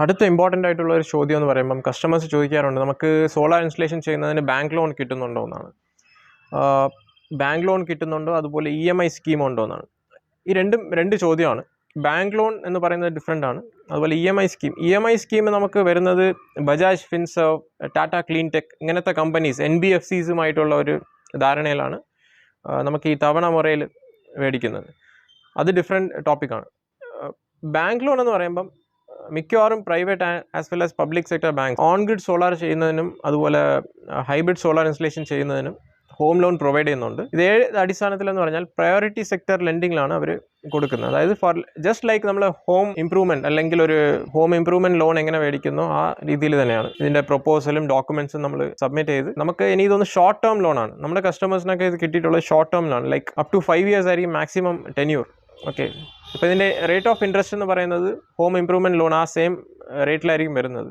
അടുത്ത ഇമ്പോർട്ടൻ്റ് ആയിട്ടുള്ള ഒരു ചോദ്യം എന്ന് പറയുമ്പം കസ്റ്റമേഴ്സ് ചോദിക്കാറുണ്ട്, നമുക്ക് സോളാർ ഇൻസ്റ്റലേഷൻ ചെയ്യുന്നതിന് ബാങ്ക് ലോൺ കിട്ടുന്നുണ്ടോ എന്നാണ്. ബാങ്ക് ലോൺ കിട്ടുന്നുണ്ടോ, അതുപോലെ EMI സ്കീം ഉണ്ടോ എന്നാണ്. ഈ രണ്ട് ചോദ്യമാണ്. ബാങ്ക് ലോൺ എന്ന് പറയുന്നത് ഡിഫറെൻ്റ് ആണ്. അതുപോലെ EMI സ്കീം നമുക്ക് വരുന്നത് Bajaj Finserv, Tata clean tech ഇങ്ങനത്തെ കമ്പനീസ് NBFCസുമായിട്ടുള്ള ഒരു ധാരണയിലാണ് നമുക്ക് ഈ തവണ മുറയിൽ മേടിക്കുന്നത്. അത് ഡിഫറെൻറ്റ് ടോപ്പിക്കാണ്. ബാങ്ക് ലോൺ എന്ന് പറയുമ്പം മിക്കവാറും private as well as public sector bank on grid solar ചെയ്യുന്നതിനും അതുപോലെ ഹൈബ്രിഡ് സോളാർ ഇൻസ്റ്റലേഷൻ ചെയ്യുന്നതിനും ഹോം ലോൺ പ്രൊവൈഡ് ചെയ്യുന്നുണ്ട്. ഇതേ അടിസ്ഥാനത്തിലെന്ന് പറഞ്ഞാൽ പ്രയോറിറ്റി സെക്ടർ ലെൻഡിങ്ങിലാണ് അവർ കൊടുക്കുന്നത്. അതായത് ഫോർ ജസ്റ്റ് ലൈക്ക് നമ്മൾ ഹോം ഇംപ്രൂവ്മെൻറ്റ് അല്ലെങ്കിൽ ഒരു ഹോം ഇംപ്രൂവ്മെൻറ്റ് ലോൺ എങ്ങനെ മേടിക്കുന്നോ ആ രീതിയിൽ തന്നെയാണ് ഇതിൻ്റെ പ്രൊപ്പോസലും ഡോക്യുമെൻറ്റ്സും നമ്മൾ സബ്മിറ്റ് ചെയ്ത് നമുക്ക് ഇനി ഇതൊന്ന് ഷോർട്ട് ടേം ലോണാണ്. നമ്മുടെ കസ്റ്റമേഴ്സിനൊക്കെ ഇത് കിട്ടിയിട്ടുള്ളത് short term loan, like up to 5 years ആയിരിക്കും മാക്സിമം ടെന്യൂർ. ഓക്കെ, ഇപ്പോൾ ഇതിൻ്റെ റേറ്റ് ഓഫ് ഇൻട്രസ്റ്റ് എന്ന് പറയുന്നത് ഹോം ഇംപ്രൂവ്മെൻറ്റ് ലോൺ ആ സെയിം റേറ്റിലായിരിക്കും വരുന്നത്.